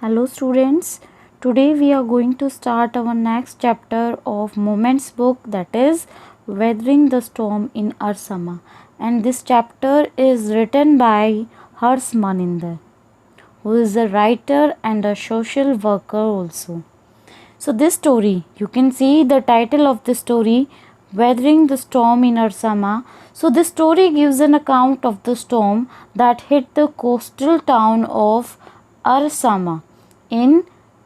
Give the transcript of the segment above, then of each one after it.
Hello students, today we are going to start our next chapter of Moments book, that is Weathering the Storm in Arsama, and this chapter is written by Harsh Maninder, who is a writer and a social worker also. So this story, you can see the title of the story, Weathering the Storm in Arsama. So this story gives an account of the storm that hit the coastal town of Arsama in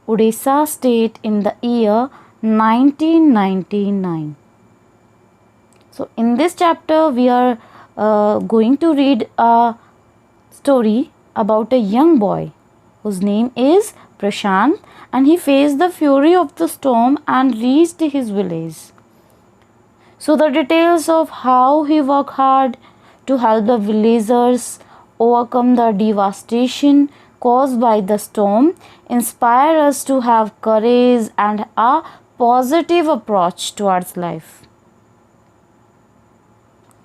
Odisha state in the year 1999. So in this chapter we are going to read a story about a young boy whose name is Prashant, and he faced the fury of the storm and reached his village. So the details of how he worked hard to help the villagers overcome the devastation caused by the storm inspire us to have courage and a positive approach towards life.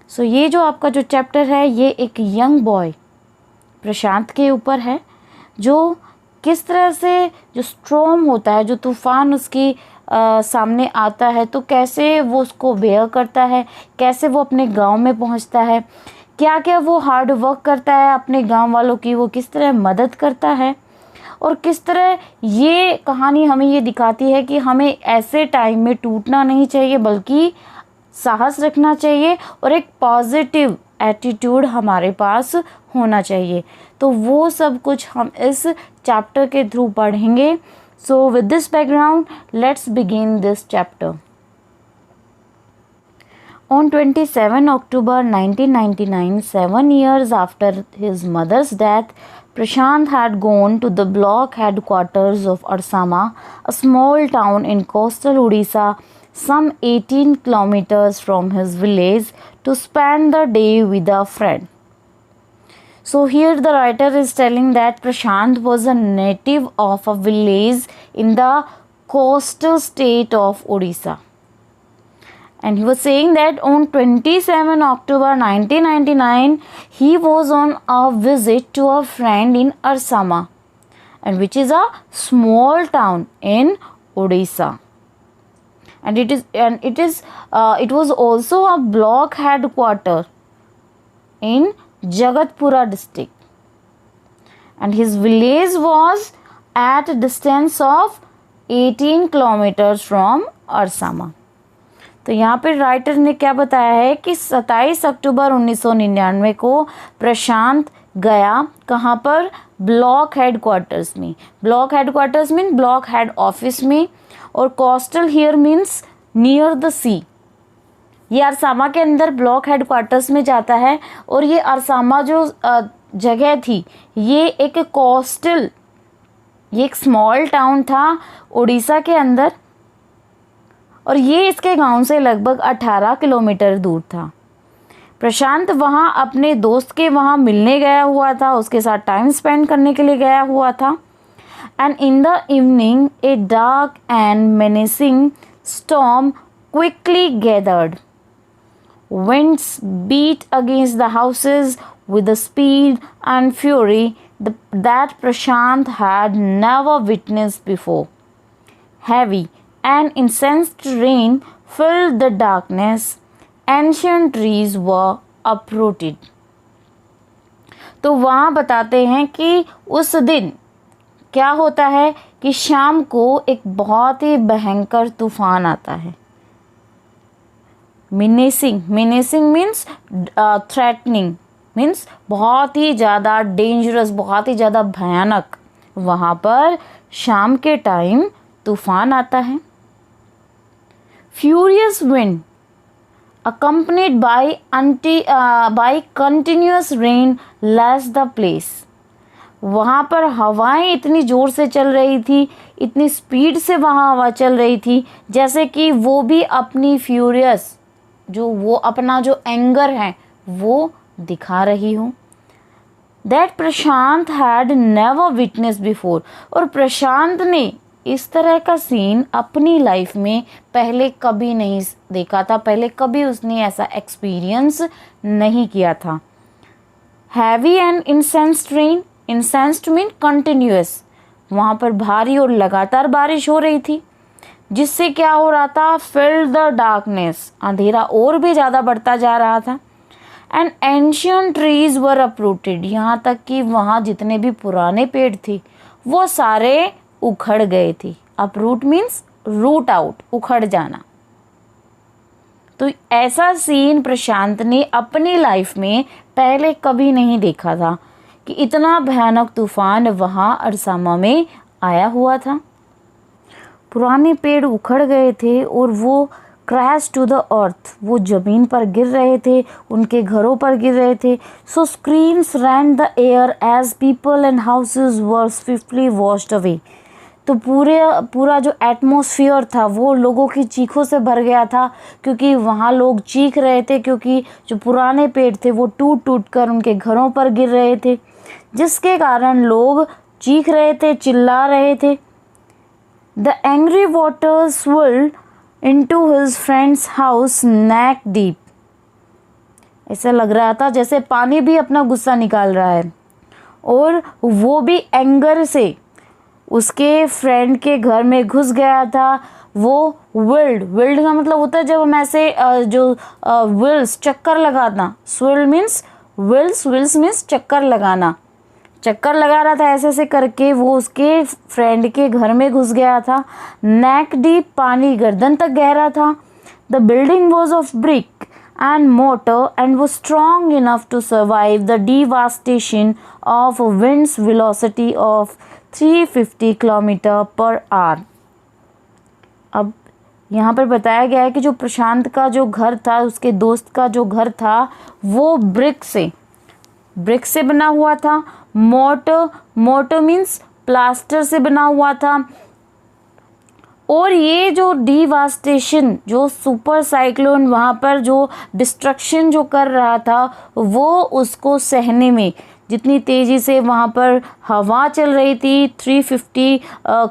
So ये जो आपका जो chapter है ये एक young boy प्रशांत के ऊपर है, जो किस तरह से जो स्ट्रॉम होता है, जो तूफ़ान उसकी सामने आता है, तो कैसे वो उसको बेयर करता है, कैसे वो अपने गांव में पहुंचता है, क्या क्या वो हार्ड वर्क करता है अपने गांव वालों की, वो किस तरह मदद करता है, और किस तरह ये कहानी हमें ये दिखाती है कि हमें ऐसे टाइम में टूटना नहीं चाहिए बल्कि साहस रखना चाहिए और एक पॉजिटिव एटीट्यूड हमारे पास होना चाहिए. तो वो सब कुछ हम इस चैप्टर के थ्रू पढ़ेंगे. So with this background let's begin this chapter. On 27 October 1999, 7 years after his mother's death, Prashant had gone to the block headquarters of Arsama, a small town in coastal Odisha, some 18 kilometers from his village, to spend the day with a friend. So here the writer is telling that Prashant was a native of a village in the coastal state of Odisha. And he was saying that on 27 October 1999, he was on a visit to a friend in Arsama, and which is a small town in Odisha. And it was also a block headquarter in Jagatpura district. And his village was at a distance of 18 kilometers from Arsama. तो यहाँ पर writer ने क्या बताया है कि 27 अक्टूबर 1999 को प्रशांत गया कहाँ पर, ब्लॉक हेडक्वार्टर्स में. Block headquarters mean block head office में, और coastal here means near the sea. ये अरसामा के अंदर ब्लॉक हेडक्वार्टर्स में जाता है, और ये अरसामा जो जगह थी ये एक कोस्टल, ये एक स्मॉल टाउन था उड़ीसा के अंदर, और ये इसके गांव से लगभग 18 किलोमीटर दूर था. प्रशांत वहाँ अपने दोस्त के वहाँ मिलने गया हुआ था, उसके साथ टाइम स्पेंड करने के लिए गया हुआ था. And in the evening a dark and menacing storm quickly gathered. Winds beat against the houses with a speed and fury that Prashant had never witnessed before. Heavy and incensed rain filled the darkness. Ancient trees were uprooted. तो वहाँ बताते हैं कि उस दिन क्या होता है कि शाम को एक बहुत ही भयंकर तूफान आता है. मिनेसिंग मीन्स थ्रेटनिंग, मीन्स बहुत ही ज़्यादा डेंजरस, बहुत ही ज़्यादा भयानक. वहाँ पर शाम के टाइम तूफान आता है. Furious wind accompanied by continuous rain lashed the place. वहाँ पर हवाएं इतनी ज़ोर से चल रही थी, इतनी स्पीड से वहाँ हवा चल रही थी, जैसे कि वो भी अपनी फ्यूरियस जो वो अपना जो एंगर है वो दिखा रही हो. That Prashant had never witness before. और प्रशांत ने इस तरह का सीन अपनी लाइफ में पहले कभी नहीं देखा था, पहले कभी उसने ऐसा एक्सपीरियंस नहीं किया था. Heavy and incessant rain, incessant mean continuous, वहाँ पर भारी और लगातार बारिश हो रही थी, जिससे क्या हो रहा था, फिल्ड द डार्कनेस, अंधेरा और भी ज़्यादा बढ़ता जा रहा था। And ancient trees were uprooted, यहाँ तक कि वहाँ जितने भी पुराने पेड़ थे वो सारे उखड़ गए थे। अपरूट मीन्स रूट आउट, उखड़ जाना। तो ऐसा सीन प्रशांत ने अपनी लाइफ में पहले कभी नहीं देखा था कि इतना भयानक तूफान वहाँ अरसामा में आया हुआ था। पुराने पेड़ उखड़ गए थे और वो क्रैश टू द अर्थ, वो ज़मीन पर गिर रहे थे, उनके घरों पर गिर रहे थे। So screams rent the air as people and houses were swiftly washed away. तो पूरा जो एटमॉस्फेयर था वो लोगों की चीखों से भर गया था, क्योंकि वहाँ लोग चीख रहे थे, क्योंकि जो पुराने पेड़ थे वो टूट टूट कर उनके घरों पर गिर रहे थे, जिसके कारण लोग चीख रहे थे, चिल्ला रहे थे। The angry water swirled into his friend's house neck deep। ऐसा लग रहा था जैसे पानी भी अपना गुस्सा निकाल रहा है, और वो भी एंगर से उसके फ्रेंड के घर में घुस गया था। वो विल्ड का मतलब होता है जब हम ऐसे जो विल्स चक्कर लगाना, स्विल मीन्स विल्स मीन्स चक्कर लगाना, चक्कर लगा रहा था ऐसे ऐसे करके, वो उसके फ्रेंड के घर में घुस गया था। नेक डीप, पानी गर्दन तक गहरा था। The building was of brick and mortar and was strong enough to survive the devastation of a wind's velocity of 350 km/h। अब यहाँ पर बताया गया है कि जो प्रशांत का जो घर था, उसके दोस्त का जो घर था, वो ब्रिक से बना हुआ था। मोर्टर मीन्स प्लास्टर से बना हुआ था। और ये जो डिवास्टेशन, जो सुपर साइक्लोन वहाँ पर जो डिस्ट्रक्शन जो कर रहा था, वो उसको सहने में, जितनी तेज़ी से वहाँ पर हवा चल रही थी 350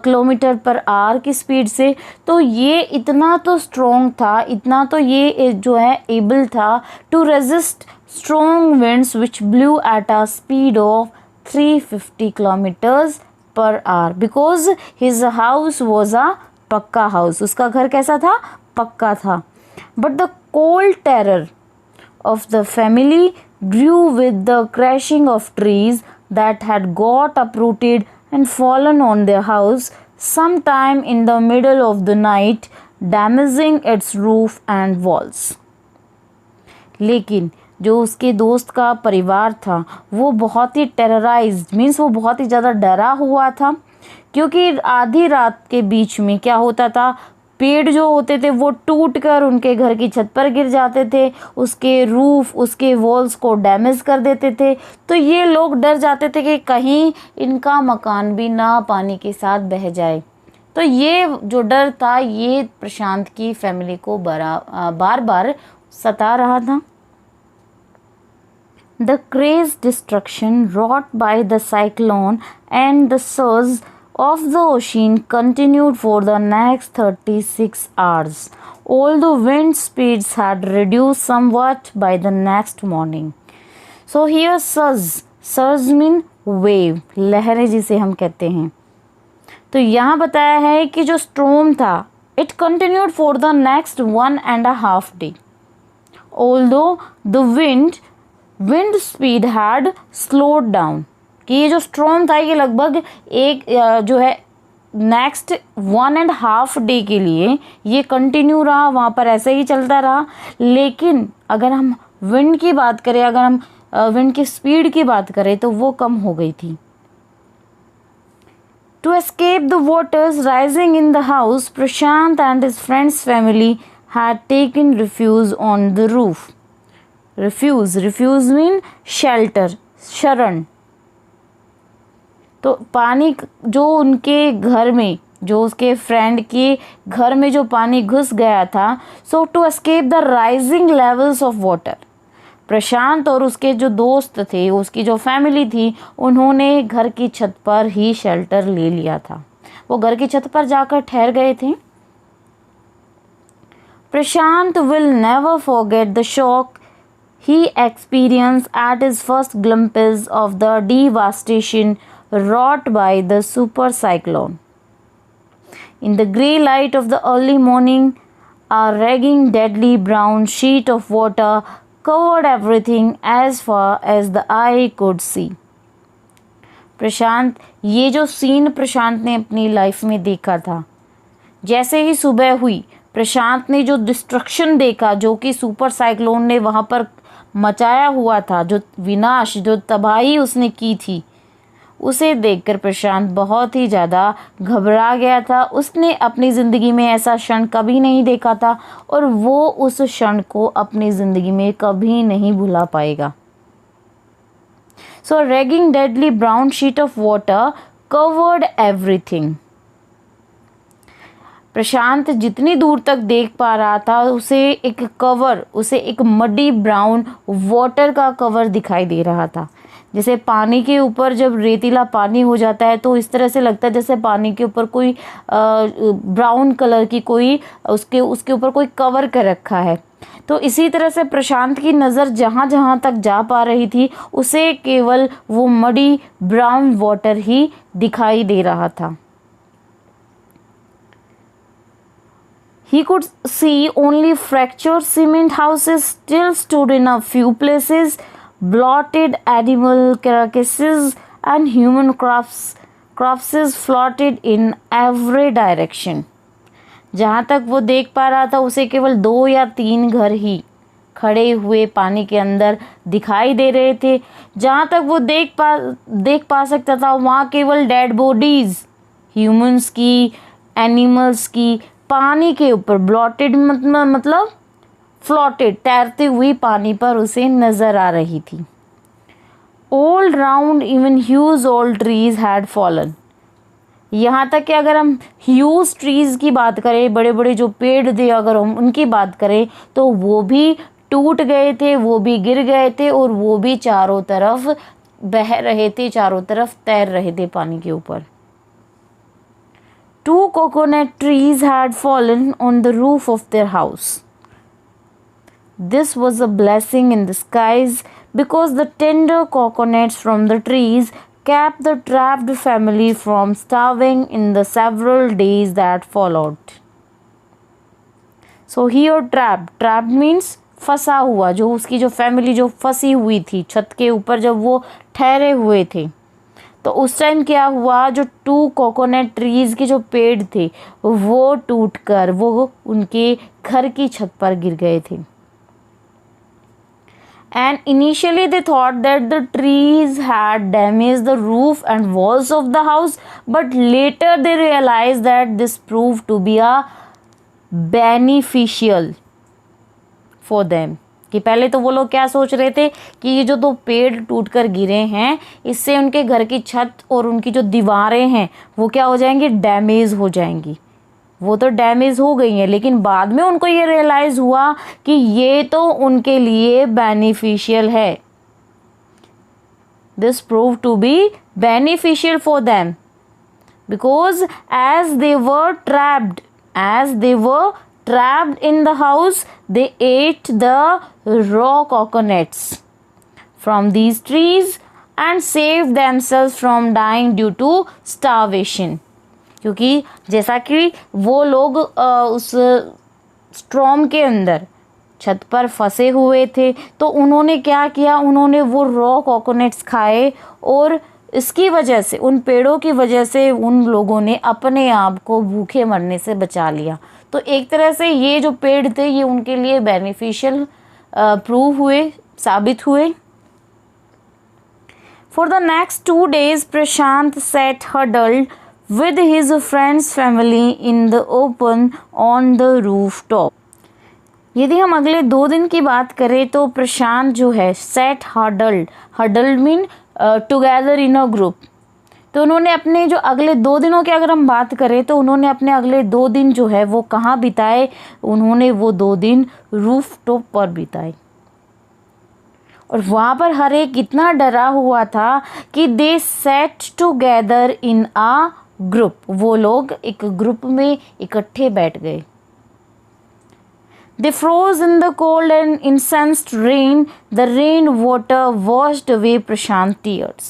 km/h की स्पीड से, तो ये इतना तो स्ट्रॉन्ग था, इतना तो ये जो है एबल था to resist strong winds which blew at a speed of 350 km/h, because his house was a pucca house. उसका घर कैसा था? पक्का था। But the cold terror of the family grew with the crashing of trees that had got uprooted and fallen on their house sometime in the middle of the night, damaging its roof and walls। लेकिन जो उसके दोस्त का परिवार था वो बहुत ही टेरराइज्ड, means वो बहुत ही ज़्यादा डरा हुआ था, क्योंकि आधी रात के बीच में क्या होता था, पेड़ जो होते थे वो टूट कर उनके घर की छत पर गिर जाते थे, उसके रूफ, उसके वॉल्स को डैमेज कर देते थे। तो ये लोग डर जाते थे कि कहीं इनका मकान भी ना पानी के साथ बह जाए। तो ये जो डर था ये प्रशांत की फैमिली को बार बार सता रहा था। The crazed destruction wrought by the cyclone and the surge of the ocean continued for the next 36 hours, although wind speeds had reduced somewhat by the next morning। So here surge mean wave, लहरें जिसे हम कहते हैं। तो यहाँ बताया है कि जो स्टॉर्म था it continued for the next 1.5 days, although the wind speed had slowed down। कि ये जो स्टॉर्म था ये लगभग एक जो है नेक्स्ट 1.5 डे के लिए ये कंटिन्यू रहा, वहाँ पर ऐसे ही चलता रहा। लेकिन अगर हम विंड की बात करें, अगर हम विंड की स्पीड की बात करें तो वो कम हो गई थी। To escape the waters rising in the house, Prashant and his friends family had taken refuge on the roof. Refuge mean shelter, शरण। तो पानी जो उनके घर में, जो उसके फ्रेंड के घर में जो पानी घुस गया था, so to escape the rising levels of water, Prashant और उसके जो दोस्त थे, उसकी जो फैमिली थी, उन्होंने घर की छत पर ही शेल्टर ले लिया था। वो घर की छत पर जाकर ठहर गए थे। Prashant will never forget the shock he experienced at his first glimpse of the devastation wrought by the super cyclone. In the grey light of the early morning, a ragging deadly brown sheet of water covered everything as far as the eye could see. प्रशांत, ये जो scene प्रशांत ने अपनी life में देखा था, जैसे ही सुबह हुई प्रशांत ने जो डिस्ट्रक्शन देखा, जो कि सुपर साइक्लोन ने वहाँ पर मचाया हुआ था, जो विनाश, जो तबाही उसने की थी, उसे देखकर प्रशांत बहुत ही ज़्यादा घबरा गया था। उसने अपनी ज़िंदगी में ऐसा क्षण कभी नहीं देखा था और वो उस क्षण को अपनी ज़िंदगी में कभी नहीं भुला पाएगा। So a ragging deadly brown sheet of water covered everything. प्रशांत जितनी दूर तक देख पा रहा था उसे एक मडी ब्राउन वाटर का कवर दिखाई दे रहा था। जैसे पानी के ऊपर जब रेतीला पानी हो जाता है तो इस तरह से लगता है जैसे पानी के ऊपर कोई ब्राउन कलर की कोई उसके ऊपर कोई कवर कर रखा है। तो इसी तरह से प्रशांत की नज़र जहाँ जहाँ तक जा पा रही थी उसे केवल वो मडी ब्राउन वाटर ही दिखाई दे रहा था। He could see only fractured cement houses still stood in a few places, blotted animal carcasses and human corpses floated in every direction. जहाँ तक वो देख पा रहा था उसे केवल 2 या 3 घर ही खड़े हुए पानी के अंदर दिखाई दे रहे थे। जहाँ तक वो देख पा सकता था वहाँ केवल डेड बॉडीज, ह्यूमंस की, एनिमल्स की, पानी के ऊपर ब्लॉटेड मतलब फ्लोटेड, तैरती हुई पानी पर उसे नज़र आ रही थी। All round even huge old trees had fallen. यहाँ तक कि अगर हम ह्यूज ट्रीज़ की बात करें, बड़े बड़े जो पेड़ थे अगर हम उनकी बात करें तो वो भी टूट गए थे, वो भी गिर गए थे और वो भी चारों तरफ बह रहे थे, चारों तरफ तैर रहे थे पानी के ऊपर। 2 coconut trees had fallen on the roof of their house. This was a blessing in disguise because the tender coconuts from the trees kept the trapped family from starving in the several days that followed. So here trapped means फंसा हुआ, जो उसकी जो family जो फंसी हुई थी छत के ऊपर जब वो ठहरे हुए थे तो उस टाइम क्या हुआ, जो 2 कोकोनट ट्रीज़ के जो पेड़ थे वो टूटकर वो उनके घर की छत पर गिर गए थे। And initially they thought that the trees had damaged the roof and walls of the house, but later they realized that this proved to be a beneficial for them. कि पहले तो वो लोग क्या सोच रहे थे कि ये जो 2 पेड़ टूटकर गिरे हैं इससे उनके घर की छत और उनकी जो दीवारें हैं वो क्या हो जाएंगी, डैमेज हो जाएंगी। वो तो डैमेज हो गई हैं, लेकिन बाद में उनको ये रियलाइज़ हुआ कि ये तो उनके लिए बेनिफिशियल है। This prove to be beneficial for them because as they were trapped in the house, they ate the raw coconuts from these trees and saved themselves from dying due to starvation. क्योंकि जैसा कि वो लोग उस storm के अंदर छत पर फंसे हुए थे तो उन्होंने क्या किया, उन्होंने वो रॉ कोकोनट्स खाए और इसकी वजह से, उन पेड़ों की वजह से उन लोगों ने अपने आप को भूखे मरने से बचा लिया। तो एक तरह से ये जो पेड़ थे ये उनके लिए बेनिफिशियल साबित हुए। For the next 2 days, Prashant sat huddled with his friend's family in the open on the rooftop. यदि हम अगले 2 दिन की बात करें तो प्रशांत जो है sat huddled mean together in a group. तो उन्होंने अपने जो अगले 2 दिनों की अगर हम बात करें तो उन्होंने अपने अगले 2 दिन जो है वो कहाँ बिताए, उन्होंने वो 2 दिन रूफ टॉप पर बिताए। और वहाँ पर हर एक इतना डरा हुआ था कि they sat together in a group, वो लोग एक ग्रुप में इकट्ठे बैठ गए। They froze in the cold and incensed rain. The rain water washed away Prashant's tears.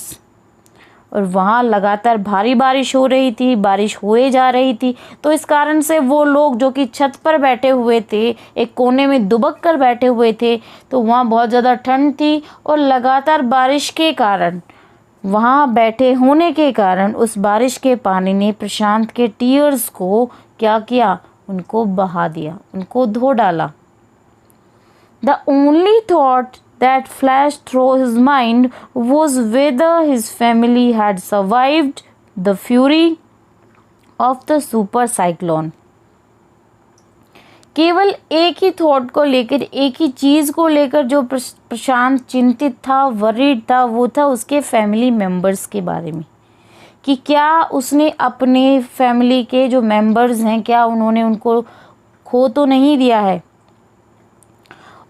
और वहाँ लगातार भारी बारिश हो रही थी, बारिश हुए जा रही थी। तो इस कारण से वो लोग जो कि छत पर बैठे हुए थे, एक कोने में दुबक कर बैठे हुए थे, तो वहाँ बहुत ज़्यादा ठंड थी और लगातार बारिश के कारण, वहाँ बैठे होने के कारण उस बारिश के पानी ने प्रशांत के टीयर्स को क्या किया, उनको बहा दिया, उनको धो डाला। The only thought that flashed through his mind was whether his family had survived the fury of the super cyclone. केवल एक ही थॉट को लेकर, एक ही चीज़ को लेकर जो प्रशांत चिंतित था, वरीड था, वो था उसके फैमिली मेम्बर्स के बारे में, कि क्या उसने अपने फैमिली के जो मेंबर्स हैं, क्या उन्होंने उनको खो तो नहीं दिया है।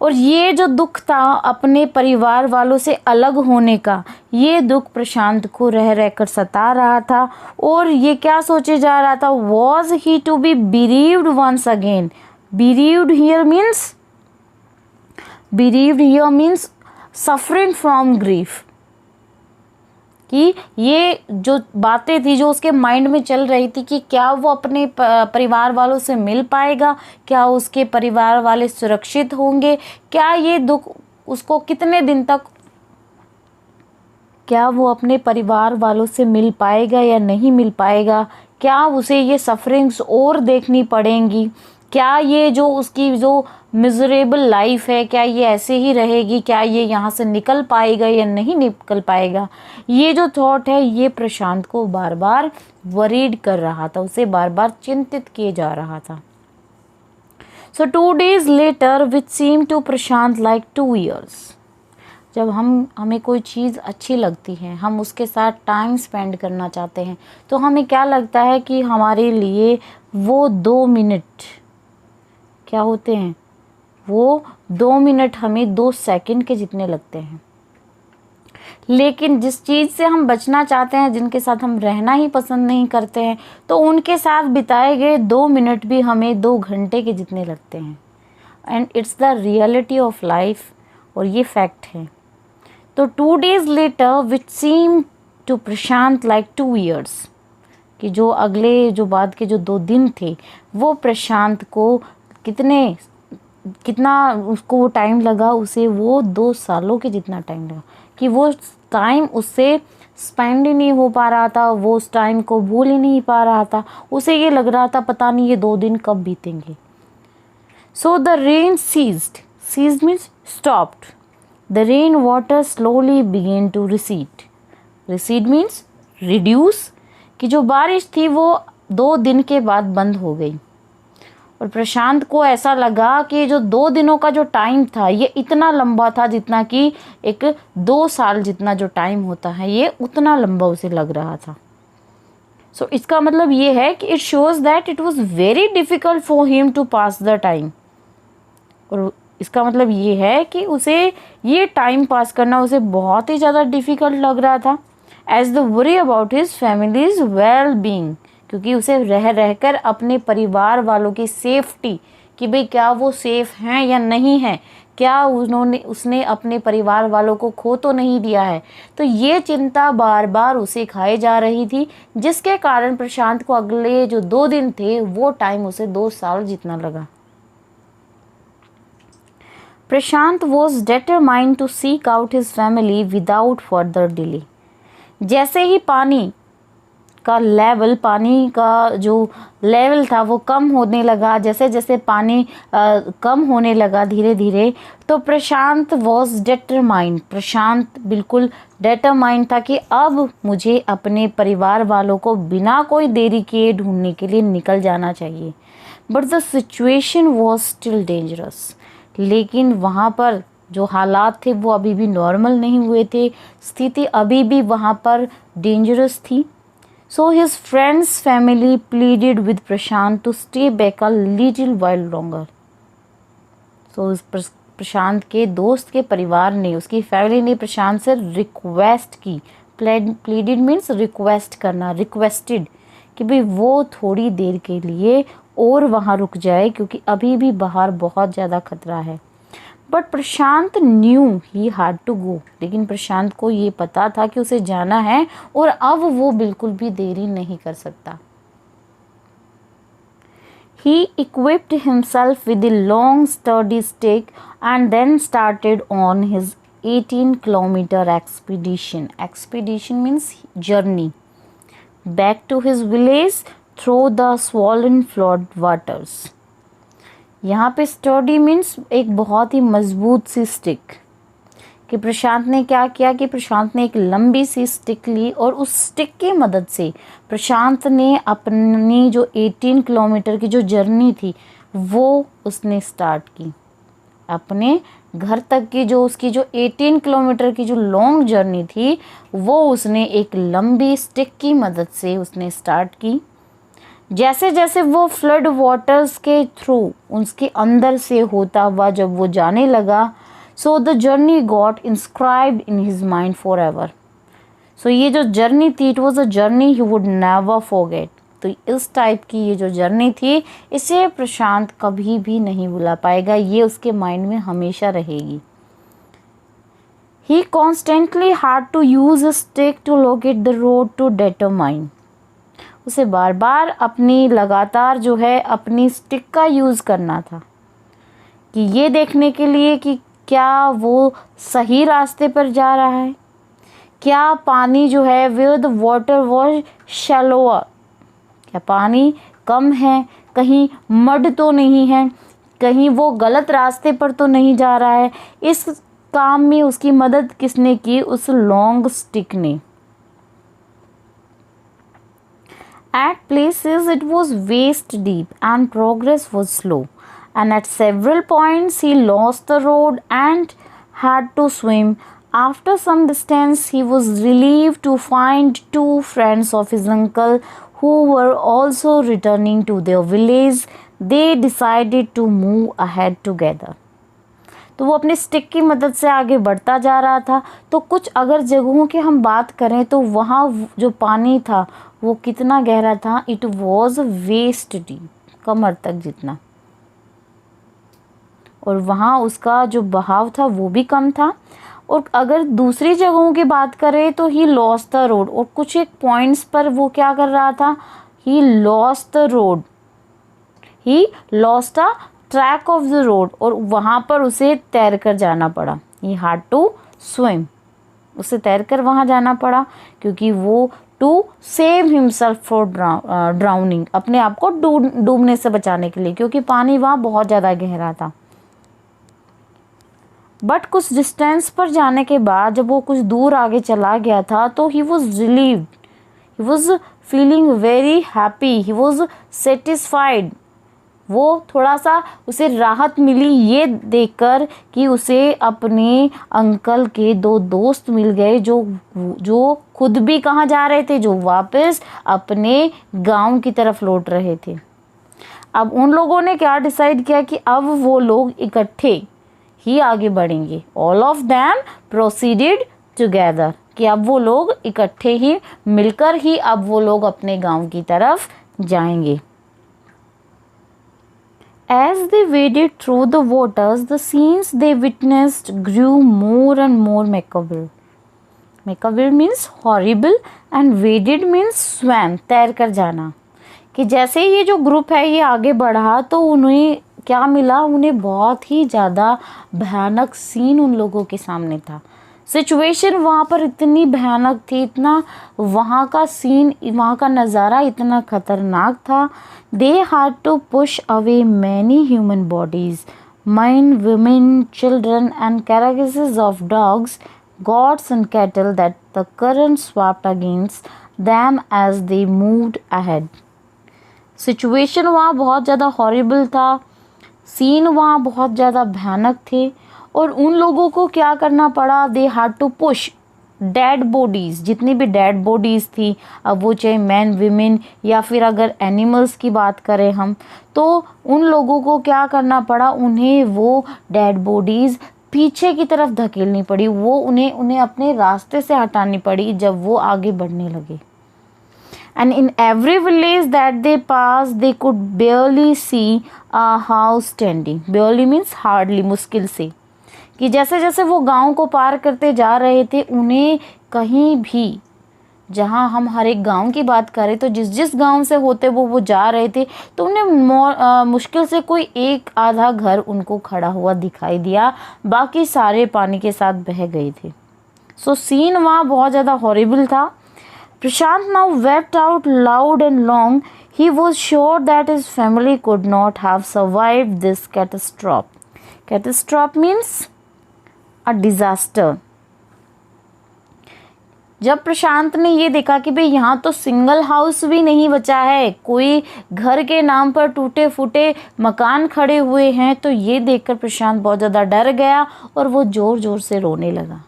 और ये जो दुख था अपने परिवार वालों से अलग होने का, ये दुख प्रशांत को रह रहकर सता रहा था। और ये क्या सोचे जा रहा था, was he to be bereaved once again? bereaved here means suffering from grief। कि ये जो बातें थी जो उसके माइंड में चल रही थी, कि क्या वो अपने परिवार वालों से मिल पाएगा, क्या उसके परिवार वाले सुरक्षित होंगे, क्या ये दुख उसको कितने दिन तक, क्या वो अपने परिवार वालों से मिल पाएगा या नहीं मिल पाएगा, क्या उसे ये सफरिंग्स और देखनी पड़ेंगी, क्या ये जो उसकी जो मिजरेबल लाइफ है, क्या ये ऐसे ही रहेगी, क्या ये यहाँ से निकल पाएगा या नहीं निकल पाएगा। ये जो थॉट है ये प्रशांत को बार बार वरीड कर रहा था, उसे बार बार चिंतित किए जा रहा था। सो 2 days later which seemed to Prashant like 2 years। जब हमें कोई चीज़ अच्छी लगती है, हम उसके साथ टाइम स्पेंड करना चाहते हैं, तो हमें क्या लगता है कि हमारे लिए वो 2 मिनट क्या होते हैं, वो 2 मिनट हमें 2 सेकंड के जितने लगते हैं। लेकिन जिस चीज़ से हम बचना चाहते हैं, जिनके साथ हम रहना ही पसंद नहीं करते हैं, तो उनके साथ बिताए गए 2 मिनट भी हमें 2 घंटे के जितने लगते हैं। And it's the reality of life, और ये फैक्ट है। तो 2 days later which seemed to Prashant like 2 years, कि जो अगले जो बाद के जो 2 दिन थे वो प्रशांत को कितना उसको वो टाइम लगा, उसे वो 2 सालों के जितना टाइम लगा, कि वो टाइम उससे स्पेंड ही नहीं हो पा रहा था, वो उस टाइम को भूल ही नहीं पा रहा था। उसे ये लग रहा था पता नहीं ये 2 दिन कब बीतेंगे। So the rain ceased means stopped. The rain water slowly began to recede means reduce, कि जो बारिश थी वो 2 दिन के बाद बंद हो गई। और प्रशांत को ऐसा लगा कि जो 2 दिनों का जो टाइम था ये इतना लंबा था जितना कि एक 2 साल जितना जो टाइम होता है, ये उतना लंबा उसे लग रहा था। सो इसका मतलब ये है कि it shows that it was very difficult for him to pass the time. और इसका मतलब ये है कि उसे ये टाइम पास करना उसे बहुत ही ज़्यादा डिफ़िकल्ट लग रहा था। As the worry about his family's well being, क्योंकि उसे रह रहकर अपने परिवार वालों की सेफ्टी, कि भाई क्या वो सेफ़ हैं या नहीं हैं, क्या उसने अपने परिवार वालों को खो तो नहीं दिया है। तो ये चिंता बार बार उसे खाए जा रही थी, जिसके कारण प्रशांत को अगले जो 2 दिन थे वो टाइम उसे 2 साल जितना लगा। Prashant was determined to seek out his family without further delay. जैसे ही पानी का जो लेवल था वो कम होने लगा, जैसे जैसे पानी कम होने लगा धीरे धीरे, तो प्रशांत वॉज डिटरमाइंड, प्रशांत बिल्कुल डिटरमाइंड था कि अब मुझे अपने परिवार वालों को बिना कोई देरी किए ढूंढने के लिए निकल जाना चाहिए। But the situation was still dangerous, लेकिन वहाँ पर जो हालात थे वो अभी भी नॉर्मल नहीं हुए थे, स्थिति अभी भी वहाँ पर डेंजरस थी। So his friends family pleaded with Prashant to stay back a little while longer. So Prashant के दोस्त के परिवार ने, उसकी फैमिली ने प्रशांत से रिक्वेस्ट की। प्लीडेड मीन्स रिक्वेस्ट करना, रिक्वेस्टेड, कि भाई वो थोड़ी देर के लिए और वहाँ रुक जाए, क्योंकि अभी भी बाहर बहुत ज़्यादा खतरा है। But Prashant knew he had to go, लेकिन प्रशांत को ये पता था कि उसे जाना है और अब वो बिल्कुल भी देरी नहीं कर सकता। He equipped himself with a long sturdy stick and then started on his 18-kilometer expedition. Expedition means journey. Back to his village through the swollen flood waters. यहाँ पे स्टर्डी मीन्स एक बहुत ही मजबूत सी स्टिक, कि प्रशांत ने क्या किया कि प्रशांत ने एक लंबी सी स्टिक ली और उस स्टिक की मदद से प्रशांत ने अपनी जो 18 किलोमीटर की जो जर्नी थी वो उसने स्टार्ट की। अपने घर तक की जो उसकी जो 18 किलोमीटर की जो लॉन्ग जर्नी थी वो उसने एक लंबी स्टिक की मदद से उसने स्टार्ट की। जैसे जैसे वो फ्लड वाटर्स के थ्रू उसके अंदर से होता हुआ जब वो जाने लगा, so the journey got inscribed in his mind forever. So ये जो जर्नी थी it was a journey he would never forget. तो इस टाइप की ये जो जर्नी थी इसे प्रशांत कभी भी नहीं भुला पाएगा, ये उसके माइंड में हमेशा रहेगी। He constantly had to use a stick to locate the road to determine. उसे बार बार अपनी लगातार जो है अपनी स्टिक का यूज़ करना था कि ये देखने के लिए कि क्या वो सही रास्ते पर जा रहा है, क्या पानी जो है विद वाटर वॉज शैलोअर, क्या पानी कम है, कहीं मड तो नहीं है, कहीं वो गलत रास्ते पर तो नहीं जा रहा है। इस काम में उसकी मदद किसने की? उस लॉन्ग स्टिक ने। At places it was waist deep and progress was slow, and at several points he lost the road and had to swim. After some distance he was relieved to find two friends of his uncle who were also returning to their village. They decided to move ahead together. तो वो अपने stick की मदद से आगे बढ़ता जा रहा था। तो कुछ अगर जगहों की हम बात करें तो वहाँ जो पानी था वो कितना गहरा था? इट वॉज वेस्ट डीप, कमर तक जितना, और वहाँ उसका जो बहाव था वो भी कम था। और अगर दूसरी जगहों की बात करें तो ही लॉस्ट द रोड, और कुछ एक पॉइंट्स पर वो क्या कर रहा था? He lost the road, he lost the track of the road, और वहाँ पर उसे तैर कर जाना पड़ा। ही हैड टू स्विम, उसे तैर कर वहाँ जाना पड़ा क्योंकि वो to save himself for drowning, अपने आप को डूबने से बचाने के लिए, क्योंकि पानी वहाँ बहुत ज़्यादा गहरा था। बट कुछ डिस्टेंस पर जाने के बाद जब वो कुछ दूर आगे चला गया था तो he was relieved, he was feeling very happy, he was satisfied. वो थोड़ा सा उसे राहत मिली ये देखकर कि उसे अपने अंकल के दो दोस्त मिल गए जो खुद भी कहाँ जा रहे थे? जो वापस अपने गांव की तरफ लौट रहे थे। अब उन लोगों ने क्या डिसाइड किया कि अब वो लोग इकट्ठे ही आगे बढ़ेंगे। All of them proceeded together, कि अब वो लोग इकट्ठे ही मिलकर ही अब वो लोग अपने गांव की तरफ जाएंगे। As they waded through the waters, the scenes they witnessed grew more and more macabre. Macabre means horrible and waded means swam, तैर कर जाना। कि जैसे ये जो ग्रुप है ये आगे बढ़ा तो उन्हें क्या मिला? उन्हें बहुत ही ज़्यादा भयानक सीन उन लोगों के सामने था। सिचुएशन वहाँ पर इतनी भयानक थी, इतना वहाँ का सीन, वहाँ का नज़ारा इतना ख़तरनाक था। They had to push away many human bodies, men, women, children and carcasses of dogs, goats and cattle that the current swept against them as they moved ahead. Situation वहाँ बहुत ज़्यादा हॉरिबल था, सीन वहाँ बहुत ज़्यादा भयानक थे, और उन लोगों को क्या करना पड़ा? They had to push dead bodies, जितनी भी डेड बॉडीज़ थी, अब वो चाहे मैन, विमेन या फिर अगर एनिमल्स की बात करें हम, तो उन लोगों को क्या करना पड़ा? उन्हें वो डेड बॉडीज़ पीछे की तरफ धकेलनी पड़ी, वो उन्हें अपने रास्ते से हटानी पड़ी जब वो आगे बढ़ने लगे। And in every village that they passed, they could barely see a house standing. Barely means hardly, मुश्किल से। कि जैसे जैसे वो गांव को पार करते जा रहे थे, उन्हें कहीं भी, जहाँ हम हर एक गांव की बात करें तो जिस जिस गांव से होते वो जा रहे थे, तो उन्हें मुश्किल से कोई एक आधा घर उनको खड़ा हुआ दिखाई दिया, बाकी सारे पानी के साथ बह गए थे। सो सीन वहाँ बहुत ज़्यादा हॉरिबल था। प्रशांत now wept out loud and long. He was sure that his family could not have survived this catastrophe. Catastrophe means a disaster. जब प्रशांत ने ये देखा कि भाई यहाँ तो सिंगल हाउस भी नहीं बचा है, कोई घर के नाम पर टूटे फूटे मकान खड़े हुए हैं, तो ये देखकर प्रशांत बहुत ज़्यादा डर गया और वो ज़ोर ज़ोर से रोने लगा,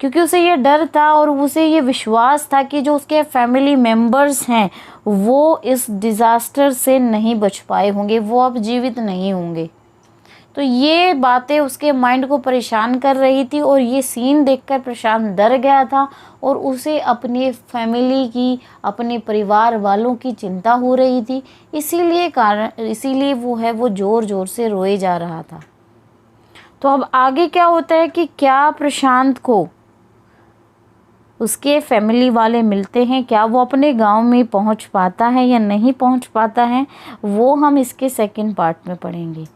क्योंकि उसे ये डर था और उसे ये विश्वास था कि जो उसके फैमिली मेम्बर्स हैं वो इस डिज़ास्टर से नहीं बच पाए होंगे, वो अब जीवित नहीं होंगे। तो ये बातें उसके माइंड को परेशान कर रही थी और ये सीन देखकर प्रशांत डर गया था और उसे अपनी फैमिली की, अपने परिवार वालों की चिंता हो रही थी। इसीलिए वो ज़ोर ज़ोर से रोए जा रहा था। तो अब आगे क्या होता है कि क्या प्रशांत को उसके फैमिली वाले मिलते हैं, क्या वो अपने गांव में पहुंच पाता है या नहीं पहुंच पाता है, वो हम इसके सेकंड पार्ट में पढ़ेंगे।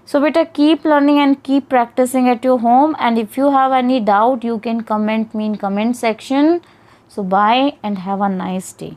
So beta, keep learning and keep practicing at your home, and if you have any doubt you can comment me in comment section. So bye and have a nice day.